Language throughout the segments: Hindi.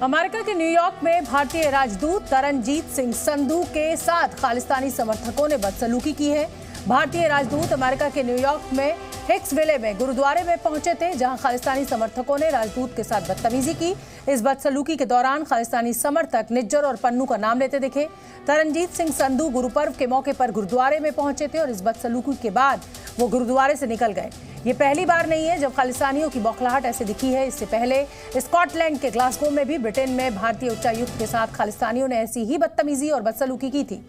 अमेरिका के न्यूयॉर्क में भारतीय राजदूत तरनजीत सिंह संधू के साथ खालिस्तानी समर्थकों ने बदसलूकी की है। भारतीय राजदूत अमेरिका के न्यूयॉर्क में हिक्सविले में गुरुद्वारे में पहुंचे थे, जहां खालिस्तानी समर्थकों ने राजदूत के साथ बदतमीजी की। इस बदसलूकी के दौरान खालिस्तानी समर्थक निज्जर और पन्नू का नाम लेते दिखे। तरनजीत सिंह संधू गुरुपर्व के मौके पर गुरुद्वारे में पहुंचे थे और इस बदसलूकी के बाद वो गुरुद्वारे से निकल गए। ये पहली बार नहीं है जब खालिस्तानियों की बौखलाहट ऐसे दिखी है। इससे पहले स्कॉटलैंड के ग्लासगो में भी ब्रिटेन में भारतीय उच्चायुक्त के साथ खालिस्तानियों ने ऐसी ही बदतमीजी और बदसलूकी की थी।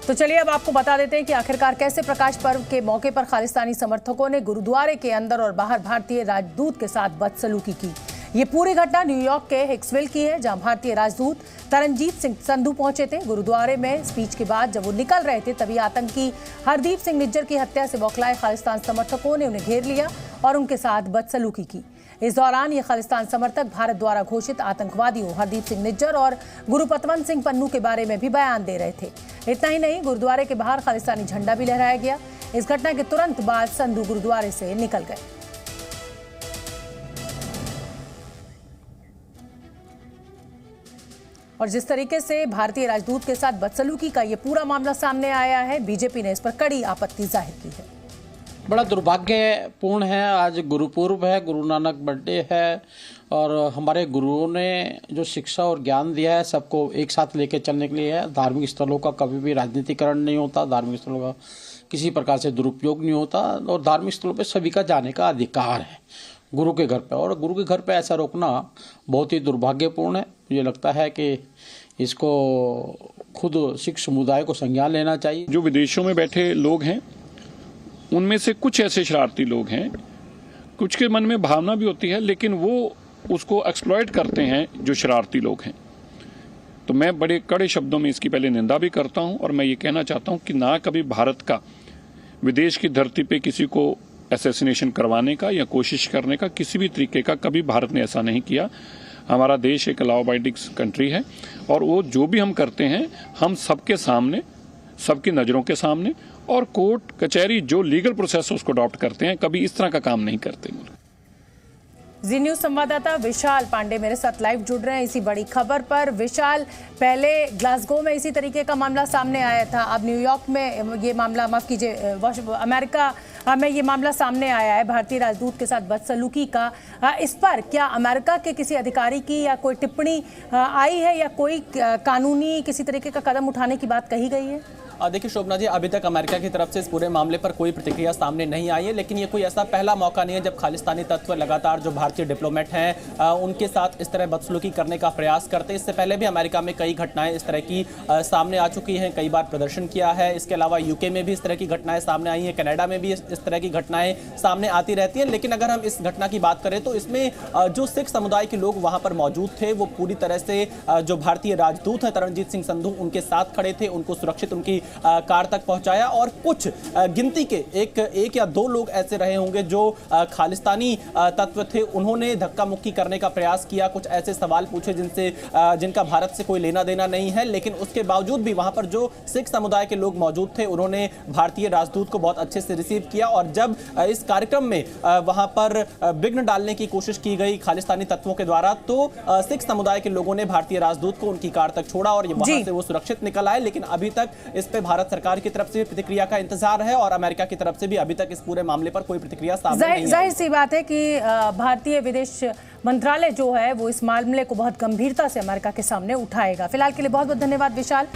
तो चलिए अब आपको बता देते हैं कि आखिरकार कैसे प्रकाश पर्व के मौके पर खालिस्तानी समर्थकों ने गुरुद्वारे के अंदर और बाहर भारतीय राजदूत के साथ बदसलूकी की। ये पूरी घटना न्यूयॉर्क के हिक्सविल की है, जहां भारतीय राजदूत तरनजीत सिंह संधू पहुंचे थे। गुरुद्वारे में स्पीच के बाद जब वो निकल रहे थे, तभी आतंकी हरदीप सिंह निज्जर की हत्या से बौखलाए खालिस्तान समर्थकों ने उन्हें घेर लिया और उनके साथ बदसलूकी की। इस दौरान ये खालिस्तान समर्थक भारत द्वारा घोषित आतंकवादियों हरदीप सिंह निज्जर और गुरुपतवंत सिंह पन्नू के बारे में भी बयान दे रहे थे। इतना ही नहीं, गुरुद्वारे के बाहर खालिस्तानी झंडा भी लहराया गया। इस घटना के तुरंत बाद संधू गुरुद्वारे से निकल गए। और जिस तरीके से भारतीय राजदूत के साथ बदसलूकी का ये पूरा मामला सामने आया है, बीजेपी ने इस पर कड़ी आपत्ति जाहिर की है। बड़ा दुर्भाग्यपूर्ण है। आज गुरुपूर्व है, गुरु नानक बर्थडे है और हमारे गुरुओं ने जो शिक्षा और ज्ञान दिया है सबको एक साथ लेकर चलने के लिए है। धार्मिक स्थलों का कभी भी राजनीतिकरण नहीं होता, धार्मिक स्थलों का किसी प्रकार से दुरुपयोग नहीं होता और धार्मिक स्थलों पे सभी का जाने का अधिकार है गुरु के घर पे। और गुरु के घर पे ऐसा रोकना बहुत ही दुर्भाग्यपूर्ण है। मुझे लगता है कि इसको खुद सिख समुदाय को संज्ञान लेना चाहिए। जो विदेशों में बैठे लोग हैं उनमें से कुछ ऐसे शरारती लोग हैं, कुछ के मन में भावना भी होती है लेकिन वो उसको एक्सप्लॉइट करते हैं जो शरारती लोग हैं। तो मैं बड़े कड़े शब्दों में इसकी पहले निंदा भी करता हूं और मैं ये कहना चाहता हूं कि ना कभी भारत का विदेश की धरती पे किसी को असैसिनेशन करवाने का या कोशिश करने का किसी भी तरीके का कभी भारत ने ऐसा नहीं किया। हमारा देश एक लॉ अबाइडिंग कंट्री है और वो जो भी हम करते हैं हम सबके सामने, सबकी नज़रों के सामने और कोर्ट कचहरी जो लीगल प्रोसेस उसको अडॉप्ट करते हैं, कभी इस तरह का काम नहीं करते। जी न्यूज संवाददाता विशाल पांडे मेरे साथ लाइव जुड़ रहे हैं इसी बड़ी खबर पर। विशाल, पहले ग्लासगो में इसी तरीके का मामला सामने आया था, अब न्यूयॉर्क में ये मामला, माफ कीजिए, अमेरिका में ये मामला सामने आया है भारतीय राजदूत के साथ बदसलूकी का। इस पर क्या अमेरिका के किसी अधिकारी की या कोई टिप्पणी आई है या कोई कानूनी किसी तरीके का कदम उठाने की बात कही गई है? देखिए शोभना जी, अभी तक अमेरिका की तरफ से इस पूरे मामले पर कोई प्रतिक्रिया सामने नहीं आई है, लेकिन ये कोई ऐसा पहला मौका नहीं है जब खालिस्तानी तत्व लगातार जो भारतीय डिप्लोमेट हैं उनके साथ इस तरह बदसलूकी करने का प्रयास करते हैं। इससे पहले भी अमेरिका में कई घटनाएं इस तरह की सामने आ चुकी हैं, कई बार प्रदर्शन किया है। इसके अलावा यूके में भी इस तरह की घटनाएं सामने आई हैं, कनाडा में भी इस तरह की घटनाएं सामने आती रहती हैं। लेकिन अगर हम इस घटना की बात करें तो इसमें जो सिख समुदाय के लोग वहां पर मौजूद थे वो पूरी तरह से जो भारतीय राजदूत हैं तरनजीत सिंह संधू उनके साथ खड़े थे, उनको सुरक्षित उनकी कार तक पहुंचाया। और कुछ गिनती के एक या दो लोग ऐसे रहे होंगे जो खालिस्तानी तत्व थे, उन्होंने धक्का मुक्की करने का प्रयास किया, कुछ ऐसे सवाल पूछे जिनका भारत से कोई लेना देना नहीं है। लेकिन उसके बावजूद भी वहां पर जो सिख समुदाय के लोग मौजूद थे उन्होंने भारतीय राजदूत को बहुत अच्छे से रिसीव किया। और जब इस कार्यक्रम में वहां पर विघ्न डालने की कोशिश की गई खालिस्तानी तत्वों के द्वारा, तो सिख समुदाय के लोगों ने भारतीय राजदूत को उनकी कार तक छोड़ा और वहां से वो सुरक्षित निकल आए। लेकिन अभी तक इस पे भारत सरकार की तरफ से प्रतिक्रिया का इंतजार है और अमेरिका की तरफ से भी अभी तक इस पूरे मामले पर कोई प्रतिक्रिया सामने नहीं आई। जाहिर सी बात है कि भारतीय विदेश मंत्रालय जो है वो इस मामले को बहुत गंभीरता से अमेरिका के सामने उठाएगा। फिलहाल के लिए बहुत बहुत धन्यवाद विशाल।